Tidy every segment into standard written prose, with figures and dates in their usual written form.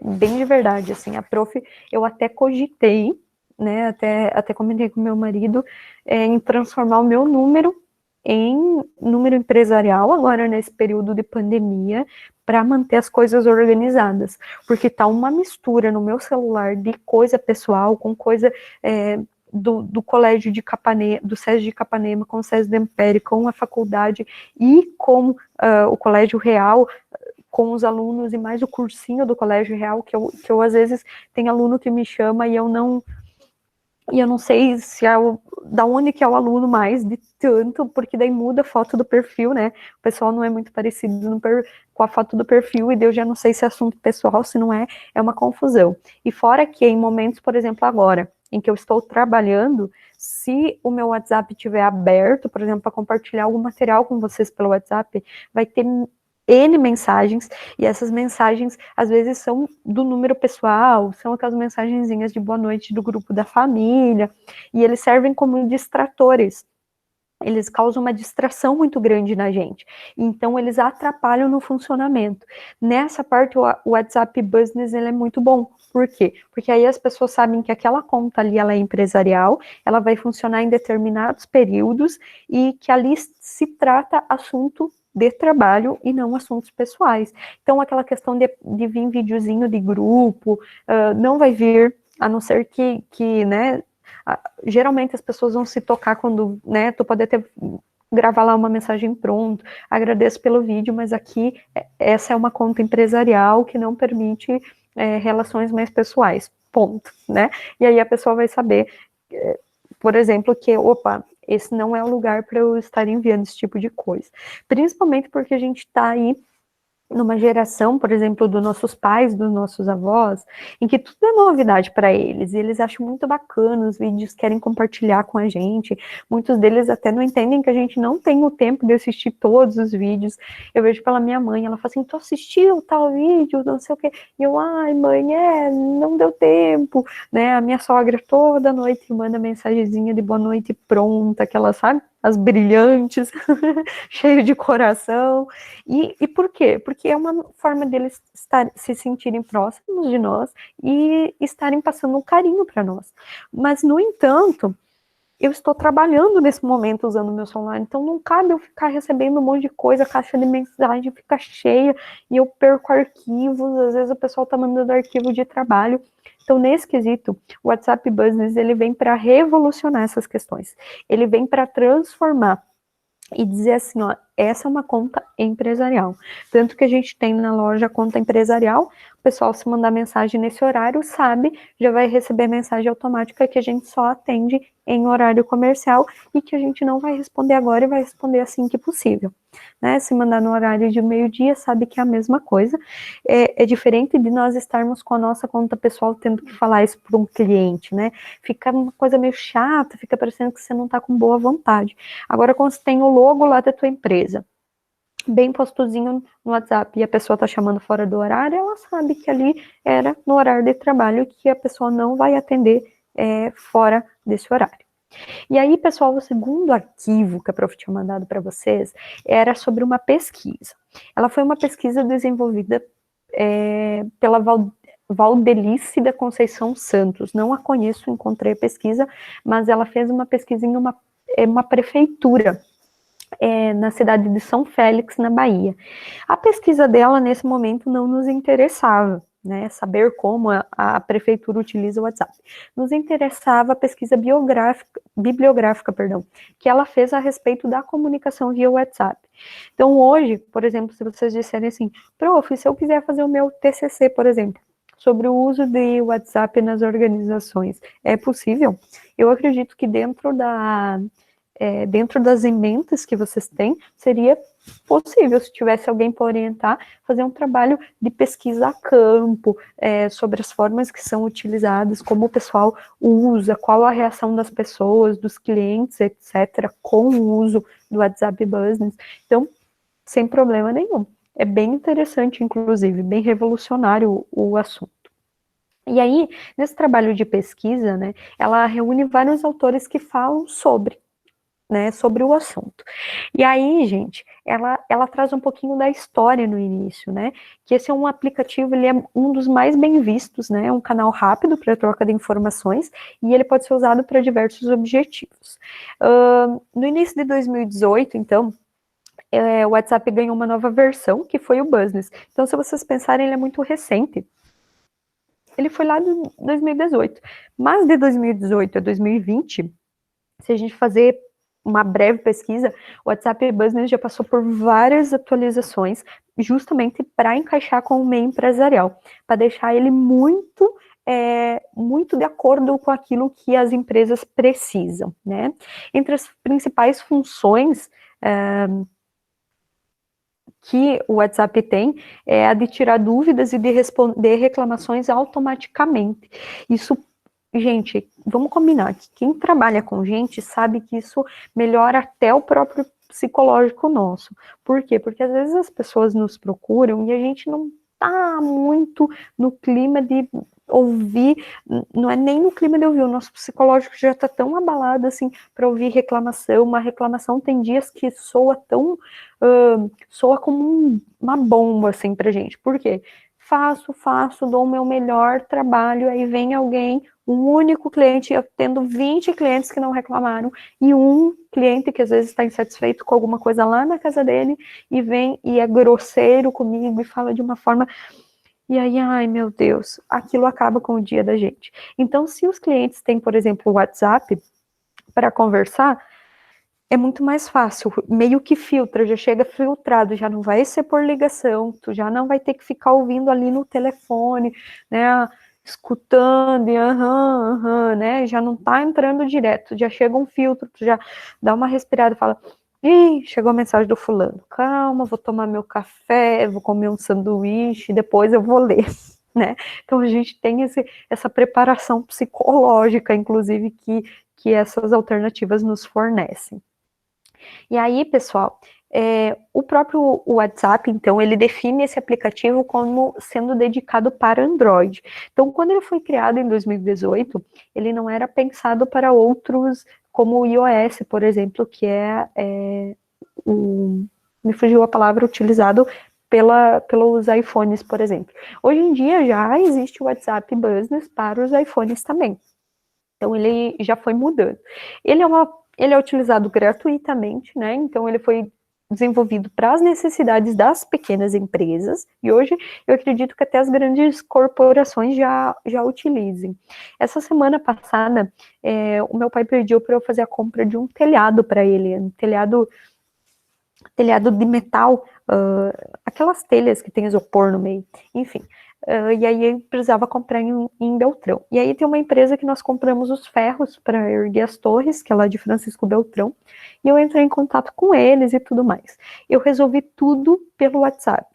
bem de verdade, assim, a prof, eu até cogitei, né, até comentei com meu marido, em transformar o meu número em número empresarial, agora nesse período de pandemia, para manter as coisas organizadas, porque tá uma mistura no meu celular de coisa pessoal com coisa do colégio de Capanema, do SESI de Capanema, com o SESI de Ampere, com a faculdade e com o Colégio Real, com os alunos e mais o cursinho do Colégio Real, que eu às vezes tem aluno que me chama e eu não sei se da onde que é o aluno mais, de tanto, porque daí muda a foto do perfil, né? O pessoal não é muito parecido com a foto do perfil, e daí eu já não sei se é assunto pessoal, se não é uma confusão. E fora que em momentos, por exemplo, agora, em que eu estou trabalhando, se o meu WhatsApp estiver aberto, por exemplo, para compartilhar algum material com vocês pelo WhatsApp, vai ter N mensagens, e essas mensagens às vezes são do número pessoal, são aquelas mensagenzinhas de boa noite do grupo da família, e eles servem como distratores. Eles causam uma distração muito grande na gente. Então, eles atrapalham no funcionamento. Nessa parte, o WhatsApp Business ele é muito bom. Por quê? Porque aí as pessoas sabem que aquela conta ali ela é empresarial, ela vai funcionar em determinados períodos e que ali se trata assunto de trabalho e não assuntos pessoais. Então, aquela questão de vir videozinho de grupo, não vai vir, a não ser que né, geralmente as pessoas vão se tocar quando, né, tu pode até gravar lá uma mensagem pronta, agradeço pelo vídeo, mas aqui essa é uma conta empresarial que não permite relações mais pessoais, ponto, né? E aí a pessoa vai saber, por exemplo, que, opa, esse não é o lugar para eu estar enviando esse tipo de coisa. Principalmente porque a gente está aí numa geração, por exemplo, dos nossos pais, dos nossos avós, em que tudo é novidade para eles, e eles acham muito bacana os vídeos, querem compartilhar com a gente, muitos deles até não entendem que a gente não tem o tempo de assistir todos os vídeos. Eu vejo pela minha mãe, ela fala assim, tu assistiu tal vídeo, não sei o quê, e eu, ai mãe, não deu tempo, né, a minha sogra toda noite manda mensagenzinha de boa noite pronta, que ela sabe, as brilhantes, cheio de coração. E por quê? Porque é uma forma deles se sentirem próximos de nós e estarem passando um carinho para nós. Mas, no entanto, eu estou trabalhando nesse momento usando o meu celular, então não cabe eu ficar recebendo um monte de coisa, a caixa de mensagem fica cheia e eu perco arquivos, às vezes o pessoal está mandando arquivo de trabalho. Então, nesse quesito, o WhatsApp Business ele vem para revolucionar essas questões. Ele vem para transformar e dizer assim, ó, essa é uma conta empresarial. Tanto que a gente tem na loja a conta empresarial, o pessoal se mandar mensagem nesse horário, sabe, já vai receber mensagem automática que a gente só atende em horário comercial e que a gente não vai responder agora e vai responder assim que possível. Né? Se mandar no horário de meio-dia, sabe que é a mesma coisa. É diferente de nós estarmos com a nossa conta pessoal tendo que falar isso para um cliente, né? Fica uma coisa meio chata, fica parecendo que você não está com boa vontade. Agora, quando você tem o logo lá da tua empresa, bem postozinho no WhatsApp, e a pessoa está chamando fora do horário, ela sabe que ali era no horário de trabalho, que a pessoa não vai atender fora desse horário. E aí, pessoal, o segundo arquivo que a prof tinha mandado para vocês era sobre uma pesquisa. Ela foi uma pesquisa desenvolvida pela Valdelice da Conceição Santos. Não a conheço, encontrei a pesquisa, mas ela fez uma pesquisa em uma prefeitura na cidade de São Félix, na Bahia. A pesquisa dela, nesse momento, não nos interessava, né, saber como a prefeitura utiliza o WhatsApp. Nos interessava a pesquisa bibliográfica, que ela fez a respeito da comunicação via WhatsApp. Então, hoje, por exemplo, se vocês disserem assim, prof, se eu quiser fazer o meu TCC, por exemplo, sobre o uso de WhatsApp nas organizações, é possível? Eu acredito que dentro das emendas que vocês têm, seria possível, se tivesse alguém para orientar, fazer um trabalho de pesquisa a campo, sobre as formas que são utilizadas, como o pessoal usa, qual a reação das pessoas, dos clientes, etc., com o uso do WhatsApp Business. Então, sem problema nenhum. É bem interessante, inclusive, bem revolucionário o assunto. E aí, nesse trabalho de pesquisa, né, ela reúne vários autores que falam sobre. né, sobre o assunto. E aí, gente, ela traz um pouquinho da história no início, né, que esse é um aplicativo, ele é um dos mais bem vistos, né, um canal rápido para troca de informações, e ele pode ser usado para diversos objetivos. No início de 2018, então, o WhatsApp ganhou uma nova versão, que foi o Business. Então, se vocês pensarem, ele é muito recente. Ele foi lá de 2018. Mas de 2018 a 2020, se a gente fazer uma breve pesquisa, o WhatsApp Business já passou por várias atualizações, justamente para encaixar com o meio empresarial, para deixar ele muito de acordo com aquilo que as empresas precisam, né? Entre as principais funções que o WhatsApp tem é a de tirar dúvidas e de responder reclamações automaticamente. Isso, gente, vamos combinar que quem trabalha com gente sabe que isso melhora até o próprio psicológico nosso. Por quê? Porque às vezes as pessoas nos procuram e a gente não tá muito no clima de ouvir, não é nem no clima de ouvir, o nosso psicológico já tá tão abalado assim para ouvir reclamação. Uma reclamação tem dias que soa tão soa como uma bomba assim pra gente. Por quê? Faço, dou o meu melhor trabalho, aí vem alguém, um único cliente, eu tendo 20 clientes que não reclamaram, e um cliente que às vezes está insatisfeito com alguma coisa lá na casa dele, e vem e é grosseiro comigo e fala de uma forma. E aí, ai meu Deus, aquilo acaba com o dia da gente. Então, se os clientes têm, por exemplo, o WhatsApp para conversar, é muito mais fácil, meio que filtra, já chega filtrado, já não vai ser por ligação, tu já não vai ter que ficar ouvindo ali no telefone, né, escutando, e né, já não tá entrando direto, já chega um filtro, tu já dá uma respirada e fala, ih, chegou a mensagem do fulano, calma, vou tomar meu café, vou comer um sanduíche, depois eu vou ler, né, então a gente tem essa preparação psicológica, inclusive, que essas alternativas nos fornecem. E aí, pessoal, o próprio WhatsApp, então, ele define esse aplicativo como sendo dedicado para Android. Então, quando ele foi criado em 2018, ele não era pensado para outros, como o iOS, por exemplo, que me fugiu a palavra utilizado pelos iPhones, por exemplo. Hoje em dia já existe o WhatsApp Business para os iPhones também. Então, ele já foi mudando. Ele é utilizado gratuitamente, né? Então, ele foi desenvolvido para as necessidades das pequenas empresas, e hoje eu acredito que até as grandes corporações já utilizem. Essa semana passada, o meu pai pediu para eu fazer a compra de um telhado para ele, um telhado de metal, aquelas telhas que tem isopor no meio, enfim. E aí eu precisava comprar em Beltrão. E aí tem uma empresa que nós compramos os ferros para erguer as torres, que é lá de Francisco Beltrão, e eu entrei em contato com eles e tudo mais. Eu resolvi tudo pelo WhatsApp,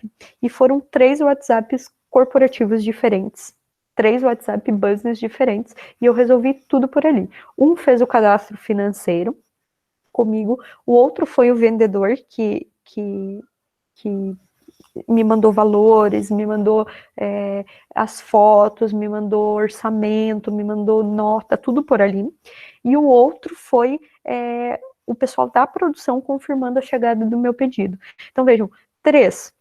e foram 3 WhatsApps corporativos diferentes, 3 WhatsApp business diferentes, e eu resolvi tudo por ali. Um fez o cadastro financeiro comigo, o outro foi o vendedor que me mandou valores, me mandou as fotos, me mandou orçamento, me mandou nota, tudo por ali. E o outro foi o pessoal da produção confirmando a chegada do meu pedido. Então, vejam, três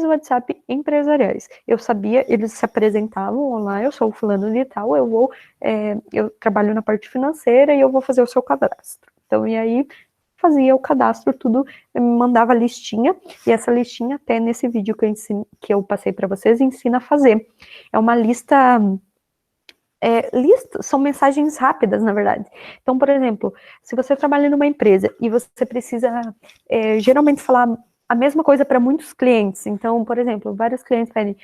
WhatsApp empresariais. Eu sabia, eles se apresentavam, olá, eu sou o fulano de tal, eu trabalho na parte financeira e eu vou fazer o seu cadastro. Então, e aí fazia o cadastro, tudo, me mandava a listinha, e essa listinha, até nesse vídeo que eu passei para vocês, ensina a fazer. É uma lista, são mensagens rápidas, na verdade. Então, por exemplo, se você trabalha numa empresa e você precisa geralmente falar a mesma coisa para muitos clientes, então, por exemplo, vários clientes pedem,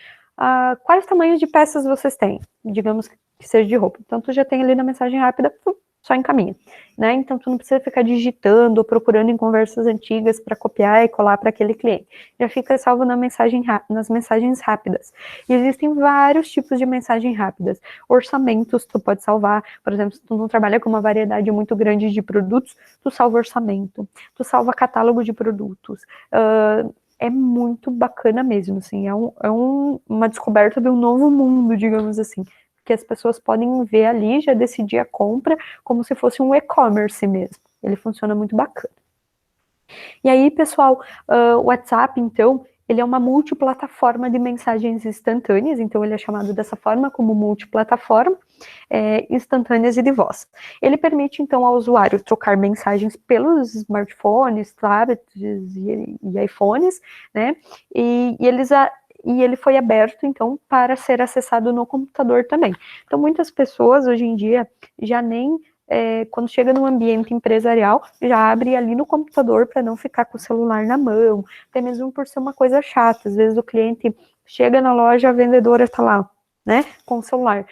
quais tamanhos de peças vocês têm? Digamos que seja de roupa. Então, tu já tem ali na mensagem rápida, só encaminha, né? Então, tu não precisa ficar digitando ou procurando em conversas antigas para copiar e colar para aquele cliente. Já fica salvo nas mensagens rápidas. E existem vários tipos de mensagens rápidas. Orçamentos, tu pode salvar. Por exemplo, se tu não trabalha com uma variedade muito grande de produtos, tu salva orçamento. Tu salva catálogo de produtos. É muito bacana mesmo, assim. Uma descoberta de um novo mundo, digamos assim, que as pessoas podem ver ali, já decidir a compra como se fosse um e-commerce mesmo. Ele funciona muito bacana. E aí, pessoal, o WhatsApp, então, ele é uma multiplataforma de mensagens instantâneas, então ele é chamado dessa forma, como multiplataforma, instantâneas e de voz. Ele permite, então, ao usuário trocar mensagens pelos smartphones, tablets e iPhones, né, e ele foi aberto, então, para ser acessado no computador também. Então, muitas pessoas, hoje em dia, já nem quando chega no ambiente empresarial, já abre ali no computador para não ficar com o celular na mão, até mesmo por ser uma coisa chata. Às vezes o cliente chega na loja, a vendedora está lá, né, com o celular.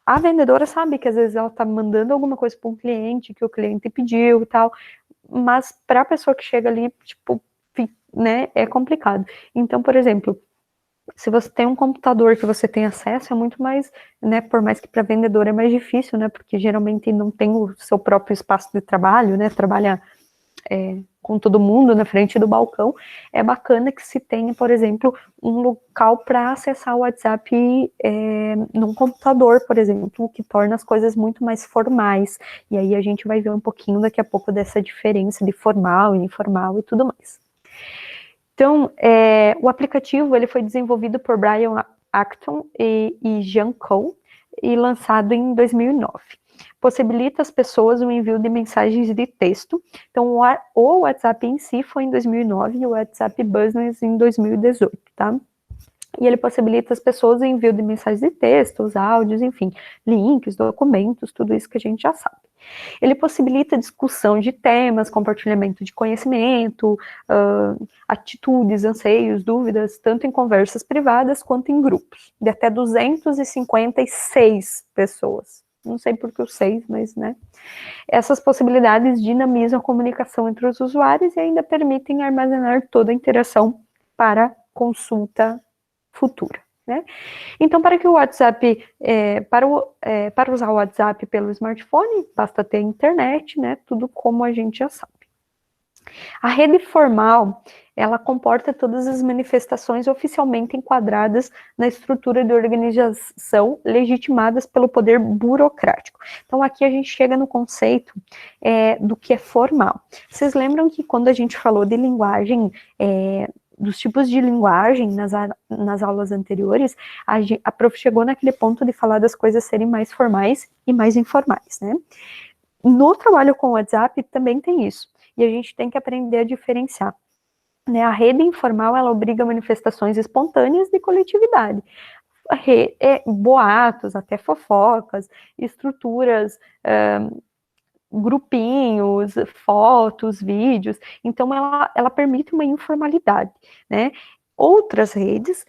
A vendedora sabe que às vezes ela está mandando alguma coisa para um cliente, que o cliente pediu e tal, mas para a pessoa que chega ali, tipo, né, é complicado. Então, por exemplo, se você tem um computador que você tem acesso, é muito mais, né, por mais que para vendedor é mais difícil, né, porque geralmente não tem o seu próprio espaço de trabalho, né, trabalha com todo mundo na frente do balcão, é bacana que se tenha, por exemplo, um local para acessar o WhatsApp num computador, por exemplo, o que torna as coisas muito mais formais, e aí a gente vai ver um pouquinho daqui a pouco dessa diferença de formal e informal e tudo mais. Então, o aplicativo ele foi desenvolvido por Brian Acton e Jean Cole e lançado em 2009. Possibilita às pessoas o envio de mensagens de texto. Então, o WhatsApp em si foi em 2009 e o WhatsApp Business em 2018, tá? E ele possibilita às pessoas o envio de mensagens de texto, áudios, enfim, links, documentos, tudo isso que a gente já sabe. Ele possibilita discussão de temas, compartilhamento de conhecimento, atitudes, anseios, dúvidas, tanto em conversas privadas quanto em grupos, de até 256 pessoas. Não sei por que o 6, mas, né? Essas possibilidades dinamizam a comunicação entre os usuários e ainda permitem armazenar toda a interação para consulta futura, né? Então, para que o WhatsApp, para usar o WhatsApp pelo smartphone, basta ter internet, né? Tudo como a gente já sabe. A rede formal, ela comporta todas as manifestações oficialmente enquadradas na estrutura de organização legitimadas pelo poder burocrático. Então, aqui a gente chega no conceito do que é formal. Vocês lembram que quando a gente falou de linguagem, dos tipos de linguagem nas aulas anteriores, a prof chegou naquele ponto de falar das coisas serem mais formais e mais informais, né? No trabalho com o WhatsApp também tem isso, e a gente tem que aprender a diferenciar. Né? A rede informal, ela obriga manifestações espontâneas de coletividade. Boatos, até fofocas, estruturas, grupinhos, fotos, vídeos. Então, ela permite uma informalidade, né? Outras redes,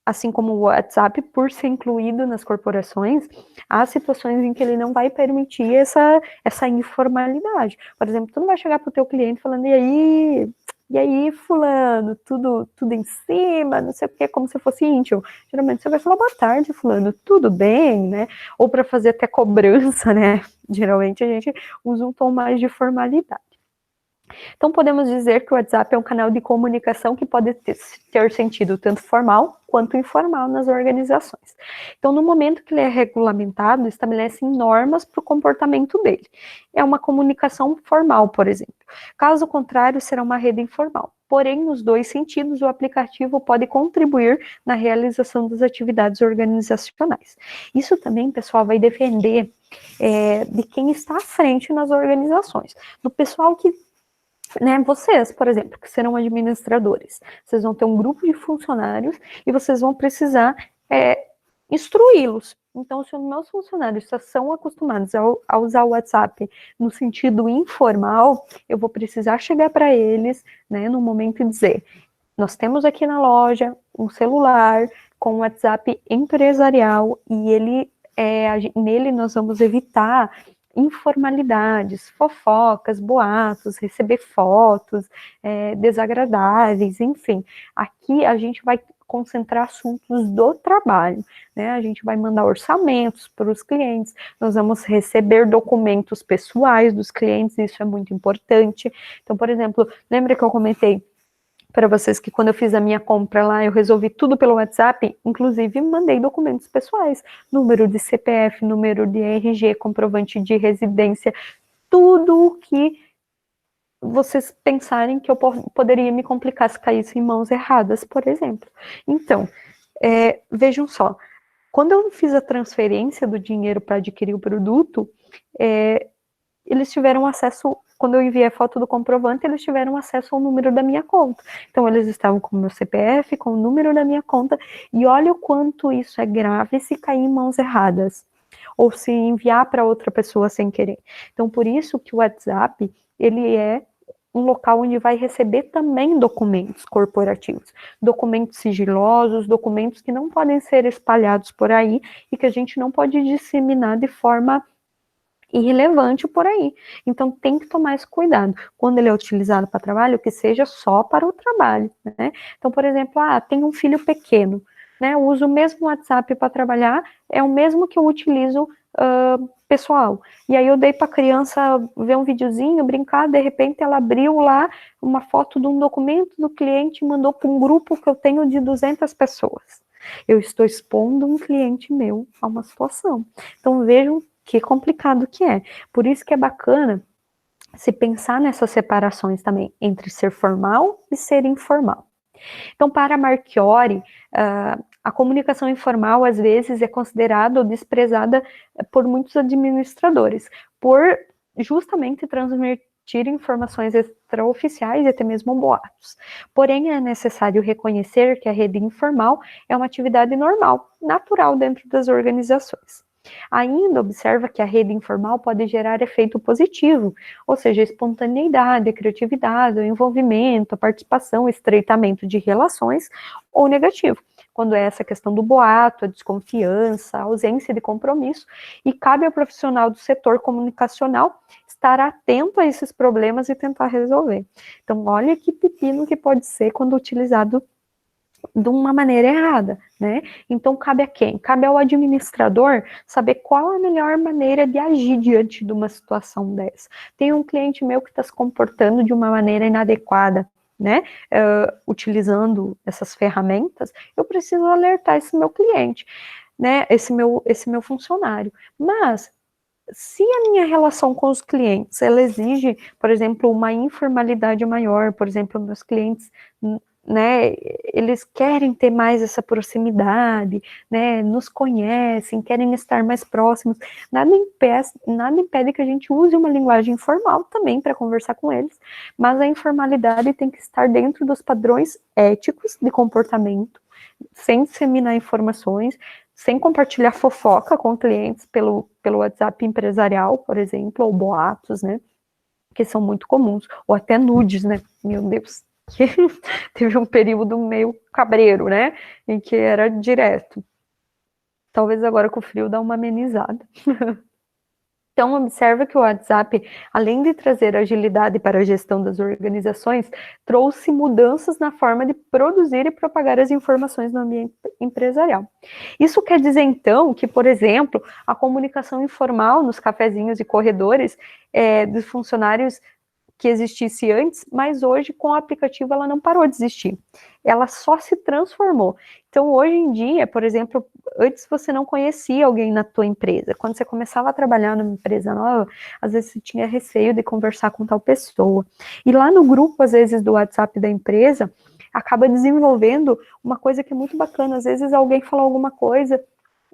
assim como o WhatsApp, por ser incluído nas corporações, há situações em que ele não vai permitir essa informalidade. Por exemplo, tu não vai chegar para o teu cliente falando, e aí, fulano, tudo em cima, não sei o que, como se fosse íntimo. Geralmente você vai falar, boa tarde, fulano, tudo bem, né? Ou para fazer até cobrança, né? Geralmente a gente usa um tom mais de formalidade. Então, podemos dizer que o WhatsApp é um canal de comunicação que pode ter sentido tanto formal quanto informal nas organizações. Então, no momento que ele é regulamentado, estabelecem normas para o comportamento dele. É uma comunicação formal, por exemplo. Caso contrário, será uma rede informal. Porém, nos dois sentidos, o aplicativo pode contribuir na realização das atividades organizacionais. Isso também, pessoal, vai depender de quem está à frente nas organizações. Do pessoal que né, vocês, por exemplo, que serão administradores, vocês vão ter um grupo de funcionários e vocês vão precisar instruí-los. Então, se os meus funcionários já são acostumados a usar o WhatsApp no sentido informal, eu vou precisar chegar para eles, né, no momento e dizer, nós temos aqui na loja um celular com o WhatsApp empresarial e nele nós vamos evitar informalidades, fofocas, boatos, receber fotos desagradáveis, enfim. Aqui a gente vai concentrar assuntos do trabalho, né? A gente vai mandar orçamentos para os clientes, nós vamos receber documentos pessoais dos clientes, isso é muito importante. Então, por exemplo, lembra que eu comentei para vocês que quando eu fiz a minha compra lá, eu resolvi tudo pelo WhatsApp, inclusive mandei documentos pessoais, número de CPF, número de RG, comprovante de residência, tudo que vocês pensarem que eu poderia me complicar se caísse em mãos erradas, por exemplo. Então, vejam só, quando eu fiz a transferência do dinheiro para adquirir o produto, eles tiveram acesso, quando eu enviei a foto do comprovante, eles tiveram acesso ao número da minha conta. Então, eles estavam com o meu CPF, com o número da minha conta, e olha o quanto isso é grave se cair em mãos erradas, ou se enviar para outra pessoa sem querer. Então, por isso que o WhatsApp, ele é um local onde vai receber também documentos corporativos, documentos sigilosos, documentos que não podem ser espalhados por aí e que a gente não pode disseminar de forma irrelevante por aí. Então tem que tomar esse cuidado. Quando ele é utilizado para trabalho, que seja só para o trabalho, né? Então, por exemplo, tem um filho pequeno, né? Eu uso o mesmo WhatsApp para trabalhar, é o mesmo que eu utilizo pessoal. E aí eu dei para a criança ver um videozinho, brincar, de repente ela abriu lá uma foto de um documento do cliente e mandou para um grupo que eu tenho de 200 pessoas. Eu estou expondo um cliente meu a uma situação. Então vejam que complicado que é. Por isso que é bacana se pensar nessas separações também entre ser formal e ser informal. Então, para Marchiori, a comunicação informal às vezes é considerada ou desprezada por muitos administradores, por justamente transmitir informações extraoficiais e até mesmo boatos. Porém, é necessário reconhecer que a rede informal é uma atividade normal, natural dentro das organizações. Ainda observa que a rede informal pode gerar efeito positivo, ou seja, a espontaneidade, a criatividade, o envolvimento, a participação, o estreitamento de relações, ou negativo, quando é essa questão do boato, a desconfiança, a ausência de compromisso, e cabe ao profissional do setor comunicacional estar atento a esses problemas e tentar resolver. Então, olha que pepino que pode ser quando utilizado de uma maneira errada, né? Então, cabe a quem? Cabe ao administrador saber qual a melhor maneira de agir diante de uma situação dessa. Tem um cliente meu que está se comportando de uma maneira inadequada, né? Utilizando essas ferramentas, eu preciso alertar esse meu cliente, né? Esse meu funcionário. Mas se a minha relação com os clientes, ela exige, por exemplo, uma informalidade maior, por exemplo, meus clientes, né, eles querem ter mais essa proximidade, né, nos conhecem, querem estar mais próximos, nada impede que a gente use uma linguagem informal também para conversar com eles, mas a informalidade tem que estar dentro dos padrões éticos de comportamento, sem disseminar informações, sem compartilhar fofoca com clientes pelo WhatsApp empresarial, por exemplo, ou boatos, né, que são muito comuns, ou até nudes, né, meu Deus, que teve um período meio cabreiro, né, em que era direto. Talvez agora com o frio dá uma amenizada. Então, observa que o WhatsApp, além de trazer agilidade para a gestão das organizações, trouxe mudanças na forma de produzir e propagar as informações no ambiente empresarial. Isso quer dizer, então, que, por exemplo, a comunicação informal nos cafezinhos e corredores dos funcionários que existisse antes, mas hoje com o aplicativo ela não parou de existir. Ela só se transformou. Então, hoje em dia, por exemplo, antes você não conhecia alguém na tua empresa. Quando você começava a trabalhar numa empresa nova, às vezes você tinha receio de conversar com tal pessoa. E lá no grupo, às vezes, do WhatsApp da empresa, acaba desenvolvendo uma coisa que é muito bacana. Às vezes alguém fala alguma coisa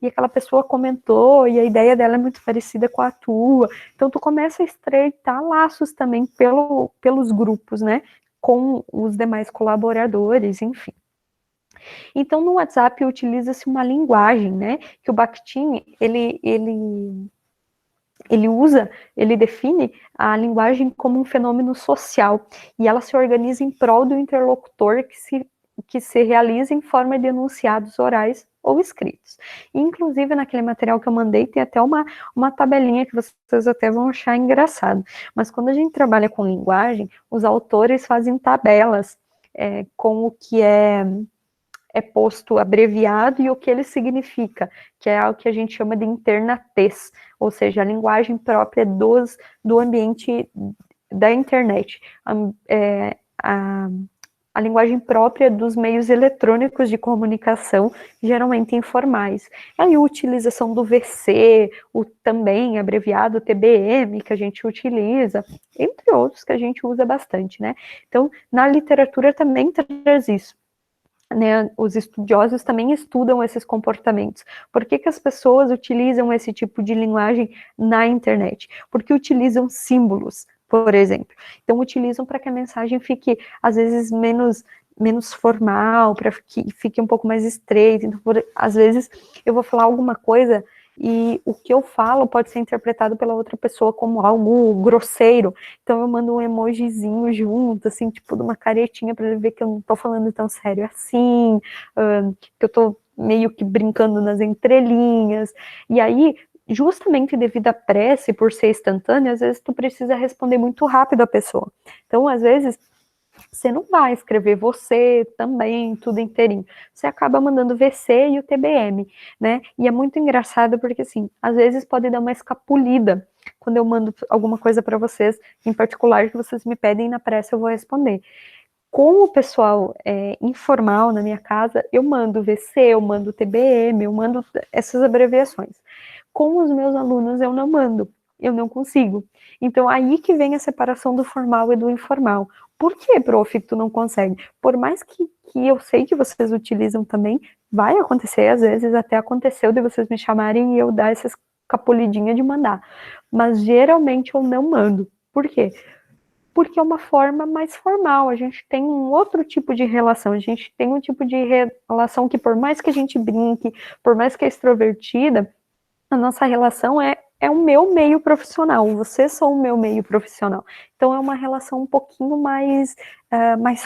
e aquela pessoa comentou, e a ideia dela é muito parecida com a tua. Então, tu começa a estreitar laços também pelos grupos, né? Com os demais colaboradores, enfim. Então, no WhatsApp utiliza-se uma linguagem, né? Que o Bakhtin, ele define a linguagem como um fenômeno social, e ela se organiza em prol do interlocutor que se realiza em forma de enunciados orais ou escritos. Inclusive, naquele material que eu mandei, tem até uma tabelinha que vocês até vão achar engraçado. Mas quando a gente trabalha com linguagem, os autores fazem tabelas com o que é posto abreviado e o que ele significa, que é o que a gente chama de internatez, ou seja, a linguagem própria do ambiente da internet. a linguagem própria dos meios eletrônicos de comunicação, geralmente informais. Aí a utilização do VC, o também abreviado TBM, que a gente utiliza, entre outros que a gente usa bastante, né? Então, na literatura também traz isso. Né, os estudiosos também estudam esses comportamentos. Por que as pessoas utilizam esse tipo de linguagem na internet? Porque utilizam símbolos, por exemplo. Então, utilizam para que a mensagem fique, às vezes, menos formal, para que fique um pouco mais estreita. Então, às vezes, eu vou falar alguma coisa e o que eu falo pode ser interpretado pela outra pessoa como algo grosseiro, então eu mando um emojizinho junto, assim, tipo, de uma caretinha para ele ver que eu não tô falando tão sério assim, que eu tô meio que brincando nas entrelinhas, e aí, justamente devido à pressa e por ser instantânea, às vezes tu precisa responder muito rápido a pessoa, então às vezes você não vai escrever você também, tudo inteirinho. Você acaba mandando VC e o TBM, né? E é muito engraçado porque, assim, às vezes pode dar uma escapulida quando eu mando alguma coisa para vocês, em particular, que vocês me pedem na pressa, eu vou responder. Com o pessoal informal na minha casa, eu mando VC, eu mando TBM, eu mando essas abreviações. Com os meus alunos, eu não mando, eu não consigo. Então, aí que vem a separação do formal e do informal. Por que, prof, tu não consegue? Por mais que eu sei que vocês utilizam também, vai acontecer, às vezes até aconteceu de vocês me chamarem e eu dar essa escapulidinha de mandar. Mas geralmente eu não mando. Por quê? Porque é uma forma mais formal, a gente tem um outro tipo de relação, a gente tem um tipo de relação que por mais que a gente brinque, por mais que é extrovertida, a nossa relação é o meu meio profissional, vocês são o meu meio profissional. Então é uma relação um pouquinho mais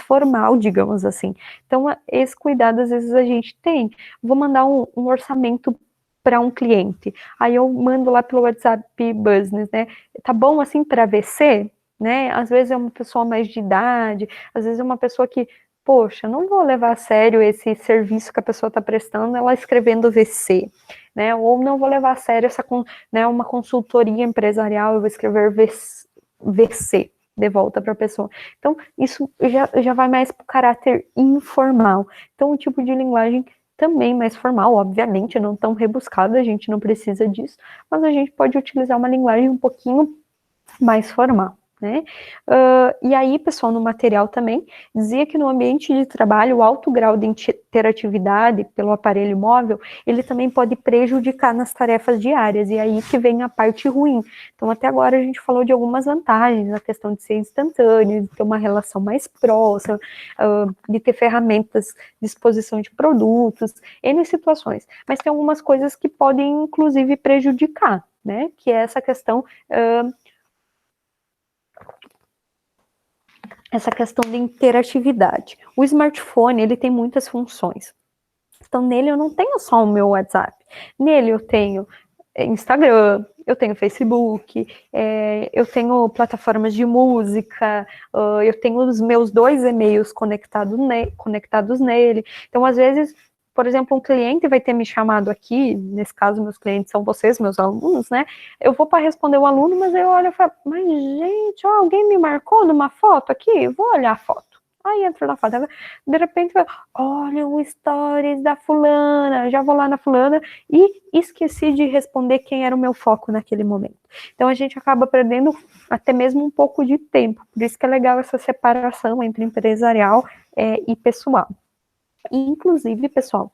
formal, digamos assim. Então esse cuidado às vezes a gente tem. Vou mandar um orçamento para um cliente, aí eu mando lá pelo WhatsApp Business, né? Tá bom assim para VC? Né? Às vezes é uma pessoa mais de idade, às vezes é uma pessoa que, poxa, não vou levar a sério esse serviço que a pessoa está prestando, ela escrevendo VC, né? Ou não vou levar a sério essa, né, uma consultoria empresarial, eu vou escrever VC de volta para a pessoa. Então, isso já vai mais para o caráter informal. Então, o tipo de linguagem também mais formal, obviamente, não tão rebuscada, a gente não precisa disso, mas a gente pode utilizar uma linguagem um pouquinho mais formal. Né? E aí, pessoal, no material também, dizia que no ambiente de trabalho, o alto grau de interatividade pelo aparelho móvel, ele também pode prejudicar nas tarefas diárias, e aí que vem a parte ruim. Então, até agora a gente falou de algumas vantagens, a questão de ser instantâneo, de ter uma relação mais próxima, de ter ferramentas de exposição de produtos, N situações. Mas tem algumas coisas que podem, inclusive, prejudicar, né? Que é essa questão de interatividade. O smartphone, ele tem muitas funções. Então, nele eu não tenho só o meu WhatsApp. Nele eu tenho Instagram, eu tenho Facebook, eu tenho plataformas de música, eu tenho os meus 2 e-mails conectados nele. Então, às vezes, por exemplo, um cliente vai ter me chamado aqui, nesse caso, meus clientes são vocês, meus alunos, né? Eu vou para responder o aluno, mas eu olho e falo, mas gente, alguém me marcou numa foto aqui? Vou olhar a foto. Aí entro na foto, de repente, olha o stories da fulana, já vou lá na fulana e esqueci de responder quem era o meu foco naquele momento. Então a gente acaba perdendo até mesmo um pouco de tempo, por isso que é legal essa separação entre empresarial e pessoal. E, inclusive, pessoal,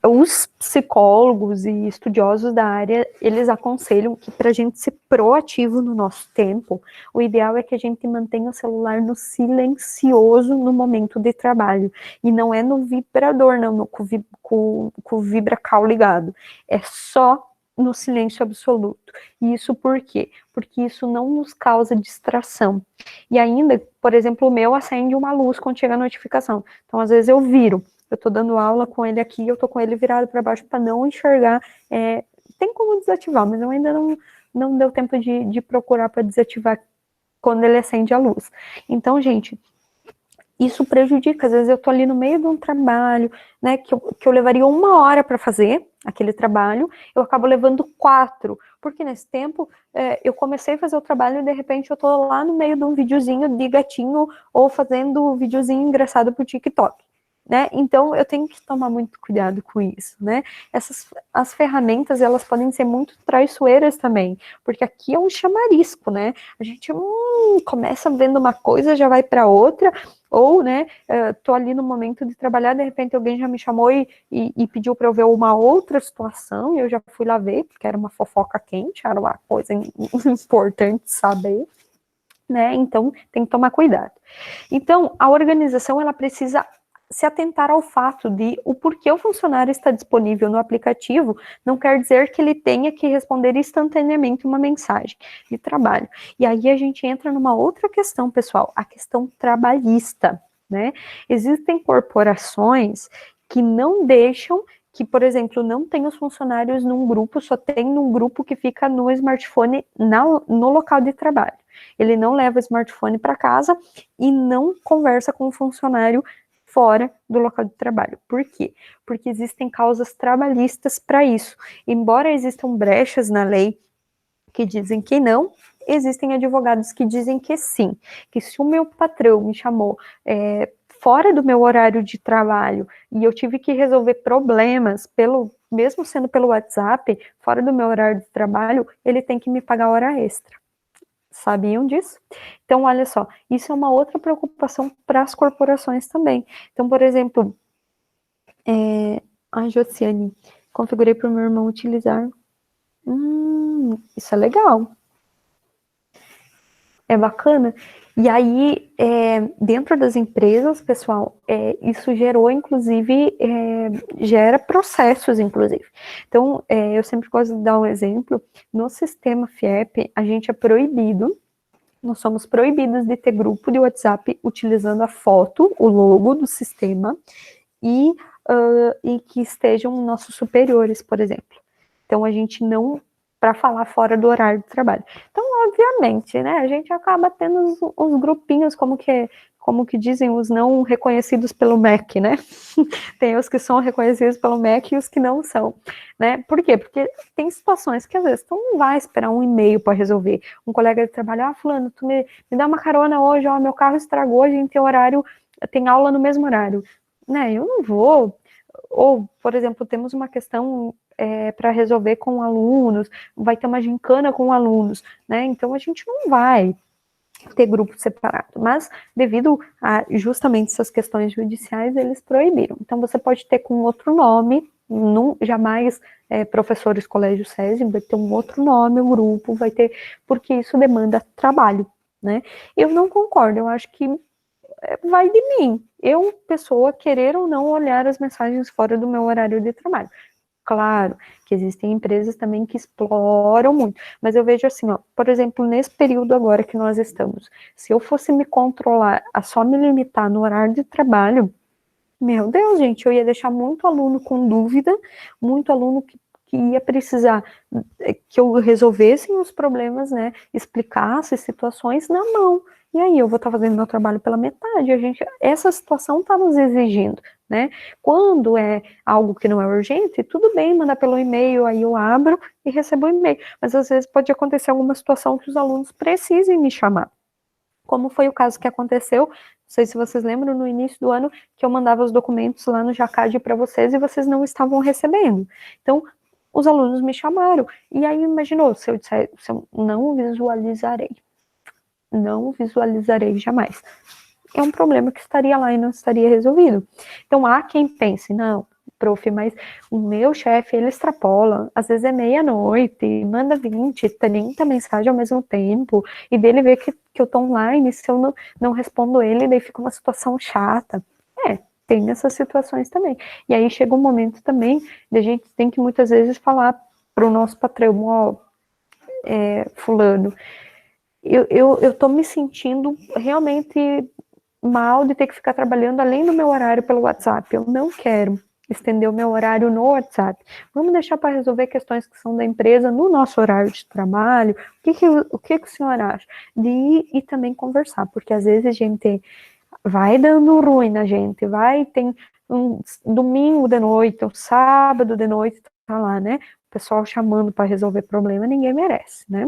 os psicólogos e estudiosos da área, eles aconselham que para a gente ser proativo no nosso tempo, o ideal é que a gente mantenha o celular no silencioso no momento de trabalho, e não é no vibrador, não, com o vibra-cal ligado, é só no silêncio absoluto. E isso por quê? Porque isso não nos causa distração. E ainda, por exemplo, o meu acende uma luz quando chega a notificação. Então, às vezes eu viro, eu estou dando aula com ele aqui, eu estou com ele virado para baixo para não enxergar. Tem como desativar, mas eu ainda não deu tempo de procurar para desativar quando ele acende a luz. Então, gente, isso prejudica. Às vezes eu estou ali no meio de um trabalho, né, que eu levaria 1 hora para fazer, aquele trabalho, eu acabo levando 4, porque nesse tempo eu comecei a fazer o trabalho e de repente eu tô lá no meio de um videozinho de gatinho ou fazendo um videozinho engraçado pro TikTok, né? Então eu tenho que tomar muito cuidado com isso, né? As ferramentas, elas podem ser muito traiçoeiras também, porque aqui é um chamarisco, né? A gente começa vendo uma coisa, já vai para outra, ou, né, tô ali no momento de trabalhar, de repente alguém já me chamou e pediu para eu ver uma outra situação, e eu já fui lá ver, porque era uma fofoca quente, era uma coisa importante saber, né? Então tem que tomar cuidado. Então, a organização, ela precisa se atentar ao fato de o porquê o funcionário está disponível no aplicativo não quer dizer que ele tenha que responder instantaneamente uma mensagem de trabalho. E aí a gente entra numa outra questão, pessoal, a questão trabalhista, né? Existem corporações que não deixam que, por exemplo, não tem os funcionários num grupo, só tem num grupo que fica no smartphone no local de trabalho. Ele não leva o smartphone para casa e não conversa com o funcionário fora do local de trabalho. Por quê? Porque existem causas trabalhistas para isso. Embora existam brechas na lei que dizem que não, existem advogados que dizem que sim, que se o meu patrão me chamou fora do meu horário de trabalho e eu tive que resolver problemas mesmo sendo pelo WhatsApp, fora do meu horário de trabalho, ele tem que me pagar hora extra. Sabiam disso? Então, olha só, isso é uma outra preocupação para as corporações também. Então, por exemplo, a Josiane, configurei para o meu irmão utilizar. Isso é legal. É bacana. E aí, dentro das empresas, pessoal, isso gerou, inclusive, gera processos, inclusive. Então, eu sempre gosto de dar um exemplo. No sistema FIEP, a gente é proibido, nós somos proibidos de ter grupo de WhatsApp utilizando a foto, o logo do sistema, e que estejam nossos superiores, por exemplo. Então, a gente não, para falar fora do horário de trabalho. Então, obviamente, né, a gente acaba tendo os grupinhos, como que dizem, os não reconhecidos pelo MEC, né? Tem os que são reconhecidos pelo MEC e os que não são, né? Por quê? Porque tem situações que às vezes tu não vai esperar um e-mail para resolver. Um colega de trabalho, fulano, tu me dá uma carona hoje, meu carro estragou, a gente tem horário, tem aula no mesmo horário. Né, eu não vou. Ou, por exemplo, temos uma questão para resolver com alunos, vai ter uma gincana com alunos, né? Então a gente não vai ter grupo separado, mas devido a justamente essas questões judiciais, eles proibiram. Então você pode ter com outro nome, jamais professores colégio SESI, vai ter um outro nome, o grupo vai ter, porque isso demanda trabalho, né? Eu não concordo, eu acho que vai de mim. Eu, pessoa, querer ou não olhar as mensagens fora do meu horário de trabalho. Claro que existem empresas também que exploram muito, mas eu vejo assim, ó, por exemplo, nesse período agora que nós estamos, se eu fosse me controlar a só me limitar no horário de trabalho, meu Deus, gente, eu ia deixar muito aluno com dúvida, muito aluno que ia precisar que eu resolvesse os problemas, né, explicasse situações na mão. E aí eu vou estar fazendo meu trabalho pela metade. Essa situação está nos exigindo, né? Quando é algo que não é urgente, tudo bem, mandar pelo e-mail, aí eu abro e recebo o e-mail. Mas às vezes pode acontecer alguma situação que os alunos precisem me chamar. Como foi o caso que aconteceu, não sei se vocês lembram, no início do ano, que eu mandava os documentos lá no Jacad para vocês e vocês não estavam recebendo. Então, os alunos me chamaram. E aí, imaginou, se eu disser, se eu não visualizarei jamais. É um problema que estaria lá e não estaria resolvido. Então, há quem pense, não, prof, mas o meu chefe, ele extrapola, às vezes é meia-noite, manda 20, 30 mensagens ao mesmo tempo, e dele ver que eu tô online, se eu não respondo ele, daí fica uma situação chata. Tem essas situações também. E aí chega um momento também, de a gente tem que muitas vezes falar pro nosso patrão, ó, fulano, eu tô me sentindo realmente mal de ter que ficar trabalhando além do meu horário pelo WhatsApp. Eu não quero estender o meu horário no WhatsApp. Vamos deixar para resolver questões que são da empresa no nosso horário de trabalho. O que o senhor acha? De ir e também conversar, porque às vezes a gente vai dando ruim na gente, tem um domingo de noite, um sábado de noite, tá lá, né? O pessoal chamando para resolver problema, ninguém merece, né?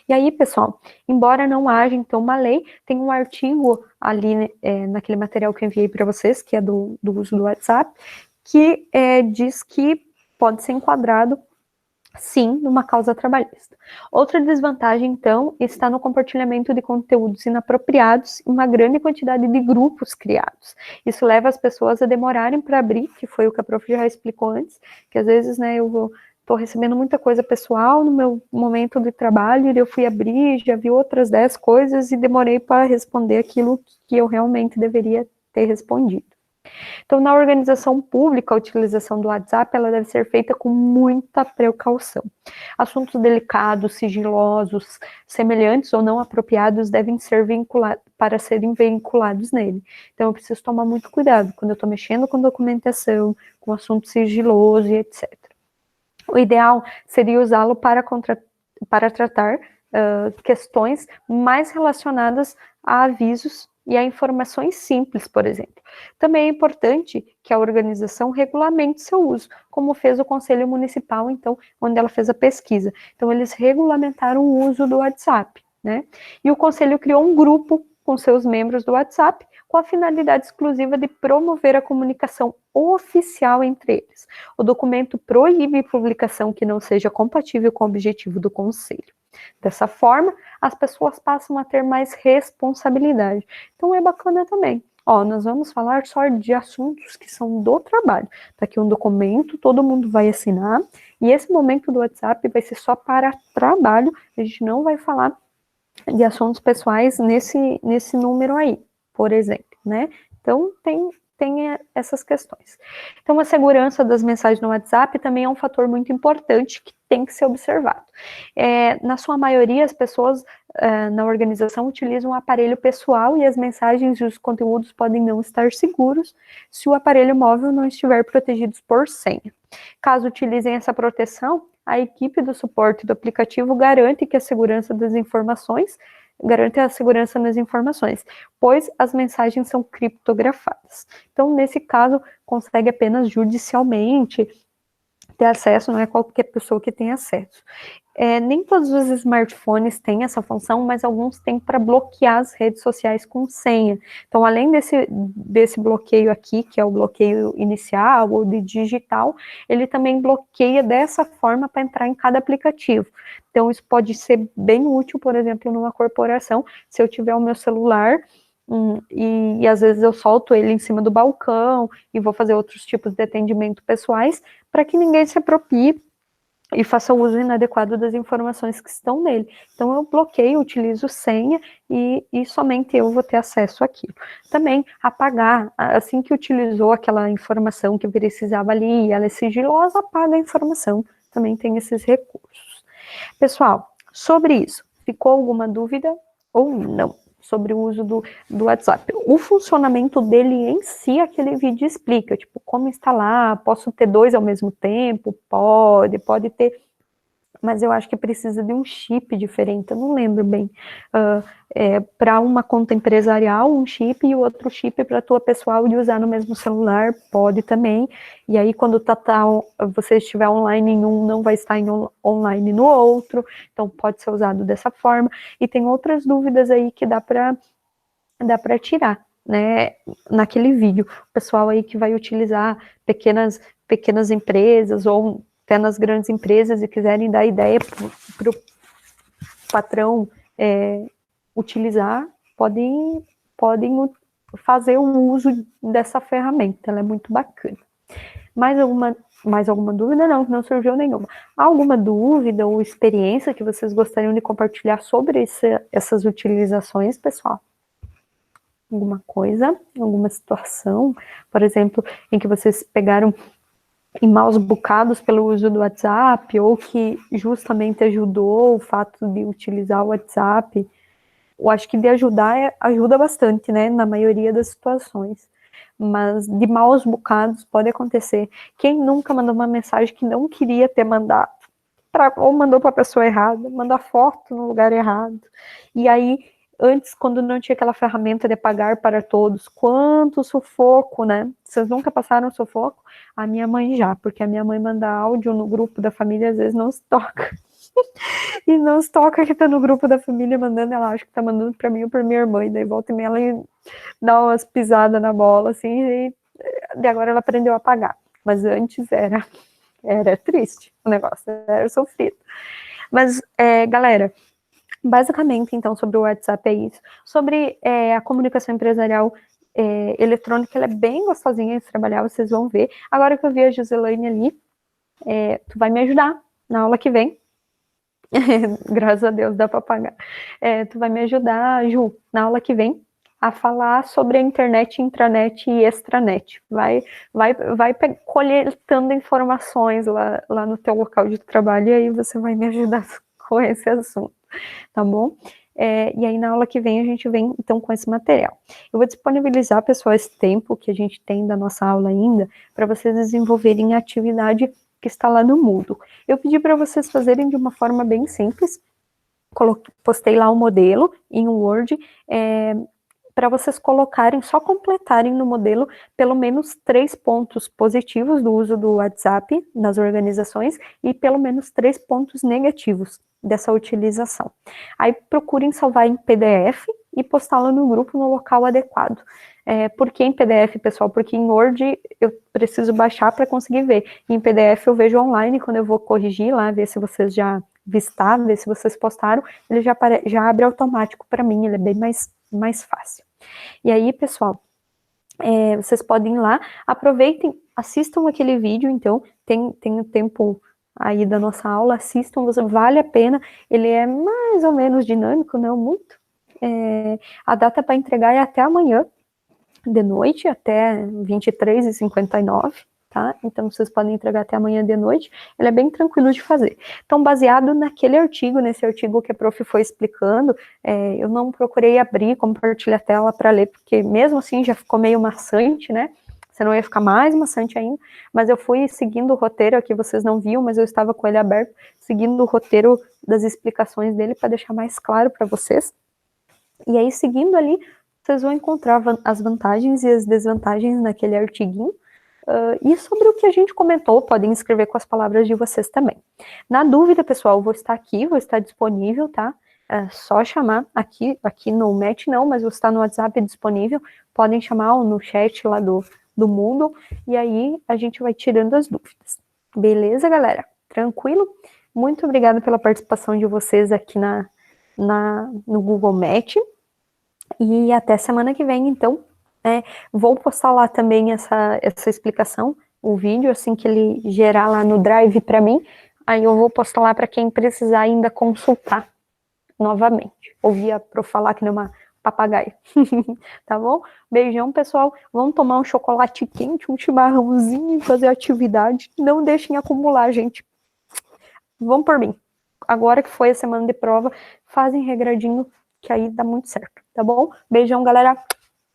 E aí, pessoal, embora não haja, então, uma lei, tem um artigo ali, naquele material que eu enviei para vocês, que é do uso do WhatsApp, que diz que pode ser enquadrado, sim, numa causa trabalhista. Outra desvantagem, então, está no compartilhamento de conteúdos inapropriados em uma grande quantidade de grupos criados. Isso leva as pessoas a demorarem para abrir, que foi o que a prof já explicou antes, que às vezes, né, estou recebendo muita coisa pessoal no meu momento de trabalho, e eu fui abrir, já vi outras 10 coisas e demorei para responder aquilo que eu realmente deveria ter respondido. Então, na organização pública, a utilização do WhatsApp, ela deve ser feita com muita precaução. Assuntos delicados, sigilosos, semelhantes ou não apropriados devem ser vinculados, para serem vinculados nele. Então, eu preciso tomar muito cuidado quando eu estou mexendo com documentação, com assunto sigiloso e etc. O ideal seria usá-lo para tratar questões mais relacionadas a avisos e a informações simples, por exemplo. Também é importante que a organização regulamente seu uso, como fez o Conselho Municipal, então, onde ela fez a pesquisa. Então, eles regulamentaram o uso do WhatsApp, né? E o Conselho criou um grupo com seus membros do WhatsApp, com a finalidade exclusiva de promover a comunicação oficial entre eles. O documento proíbe publicação que não seja compatível com o objetivo do Conselho. Dessa forma, as pessoas passam a ter mais responsabilidade. Então, é bacana também. Ó, nós vamos falar só de assuntos que são do trabalho. Tá aqui um documento, todo mundo vai assinar, e esse momento do WhatsApp vai ser só para trabalho, a gente não vai falar de assuntos pessoais nesse número aí, por exemplo, né? Então, tem essas questões. Então, a segurança das mensagens no WhatsApp também é um fator muito importante que tem que ser observado. Na sua maioria, as pessoas na organização utilizam um aparelho pessoal e as mensagens e os conteúdos podem não estar seguros se o aparelho móvel não estiver protegido por senha. Caso utilizem essa proteção, a equipe do suporte do aplicativo garante a segurança nas informações, pois as mensagens são criptografadas. Então, nesse caso, consegue apenas judicialmente ter acesso, não é qualquer pessoa que tem acesso. Nem todos os smartphones têm essa função, mas alguns têm para bloquear as redes sociais com senha. Então, além desse bloqueio aqui, que é o bloqueio inicial ou de digital, ele também bloqueia dessa forma para entrar em cada aplicativo. Então, isso pode ser bem útil, por exemplo, numa corporação, se eu tiver o meu celular e às vezes eu solto ele em cima do balcão e vou fazer outros tipos de atendimento pessoais para que ninguém se aproprie e faça o uso inadequado das informações que estão nele. Então, eu bloqueio, utilizo senha e somente eu vou ter acesso àquilo. Também, apagar, assim que utilizou aquela informação que precisava ali e ela é sigilosa, apaga a informação. Também tem esses recursos. Pessoal, sobre isso, ficou alguma dúvida ou não? Sobre o uso do WhatsApp. O funcionamento dele em si, aquele vídeo explica, tipo, como instalar, posso ter 2 ao mesmo tempo? Pode ter, mas eu acho que precisa de um chip diferente, eu não lembro bem. Para uma conta empresarial, um chip, e o outro chip para a tua pessoal de usar no mesmo celular, pode também, e aí quando você estiver online em um, não vai estar online no outro, então pode ser usado dessa forma, e tem outras dúvidas aí que dá para tirar, né, naquele vídeo. O pessoal aí que vai utilizar pequenas empresas, ou até nas grandes empresas, e quiserem dar ideia para o patrão utilizar, podem fazer o uso dessa ferramenta, ela é muito bacana. Mais alguma dúvida? Não surgiu nenhuma. Alguma dúvida ou experiência que vocês gostariam de compartilhar sobre essas utilizações, pessoal? Alguma coisa, alguma situação, por exemplo, em que vocês pegaram em maus bocados pelo uso do WhatsApp, ou que justamente ajudou o fato de utilizar o WhatsApp? Eu acho que de ajudar, ajuda bastante, né, na maioria das situações, mas de maus bocados pode acontecer. Quem nunca mandou uma mensagem que não queria ter mandado, ou mandou para a pessoa errada, mandou a foto no lugar errado, e aí antes, quando não tinha aquela ferramenta de pagar para todos, quanto sufoco, né? Vocês nunca passaram sufoco? A minha mãe já, porque a minha mãe manda áudio no grupo da família, às vezes não se toca. E não se toca que tá no grupo da família mandando, ela acha que tá mandando pra mim ou pra minha irmã, e daí volta e meia ela dá umas pisadas na bola, assim, e agora ela aprendeu a pagar. Mas antes era triste o negócio, era sofrido. Mas, galera, basicamente, então, sobre o WhatsApp é isso. Sobre a comunicação empresarial eletrônica, ela é bem gostosinha de trabalhar, vocês vão ver. Agora que eu vi a Gislaine ali, tu vai me ajudar na aula que vem. Graças a Deus, dá para pagar. Tu vai me ajudar, Ju, na aula que vem, a falar sobre a internet, intranet e extranet. Vai coletando informações lá no teu local de trabalho e aí você vai me ajudar com esse assunto, tá bom? E aí na aula que vem a gente vem então com esse material. Eu vou disponibilizar, pessoal, esse tempo que a gente tem da nossa aula ainda, para vocês desenvolverem a atividade que está lá no Moodle. Eu pedi para vocês fazerem de uma forma bem simples, postei lá o modelo em Word, para vocês colocarem, só completarem no modelo pelo menos 3 pontos positivos do uso do WhatsApp nas organizações e pelo menos 3 pontos negativos dessa utilização. Aí procurem salvar em PDF e postá-lo no grupo no local adequado. Por que em PDF, pessoal? Porque em Word eu preciso baixar para conseguir ver. Em PDF eu vejo online quando eu vou corrigir lá, ver se vocês já vistaram, ver se vocês postaram, ele já abre automático para mim, ele é bem mais fácil. E aí, pessoal, vocês podem ir lá, aproveitem, assistam aquele vídeo, então, tem o tempo aí da nossa aula, assistam, vale a pena, ele é mais ou menos dinâmico, não muito. A data para entregar é até amanhã, de noite, até 23h59, tá? Então, vocês podem entregar até amanhã de noite, ele é bem tranquilo de fazer. Então, baseado naquele artigo, nesse artigo que a prof foi explicando, eu não procurei abrir, compartilhar a tela para ler, porque mesmo assim já ficou meio maçante, né? Senão ia ficar mais maçante ainda, mas eu fui seguindo o roteiro, aqui vocês não viam, mas eu estava com ele aberto, seguindo o roteiro das explicações dele para deixar mais claro para vocês. E aí, seguindo ali, vocês vão encontrar as vantagens e as desvantagens naquele artiguinho. E sobre o que a gente comentou, podem escrever com as palavras de vocês também. Na dúvida, pessoal, eu vou estar aqui, vou estar disponível, tá? É só chamar aqui no Match não, mas vou estar no WhatsApp disponível. Podem chamar ou no chat lá do Moodle, e aí a gente vai tirando as dúvidas. Beleza, galera? Tranquilo? Muito obrigada pela participação de vocês aqui no Google Meet. E até semana que vem, então. Vou postar lá também essa explicação, o vídeo, assim que ele gerar lá no Drive para mim. Aí eu vou postar lá para quem precisar ainda consultar novamente. Ouvir a prof falar que nem uma papagaia. Tá bom? Beijão, pessoal. Vamos tomar um chocolate quente, um chimarrãozinho e fazer atividade. Não deixem acumular, gente. Vão por mim. Agora que foi a semana de prova, fazem regradinho, que aí dá muito certo, tá bom? Beijão, galera.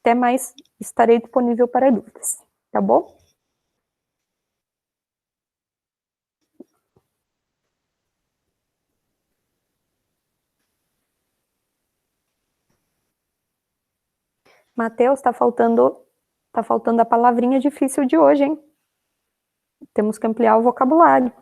Até mais. Estarei disponível para dúvidas, tá bom? Matheus, tá faltando a palavrinha difícil de hoje, hein? Temos que ampliar o vocabulário.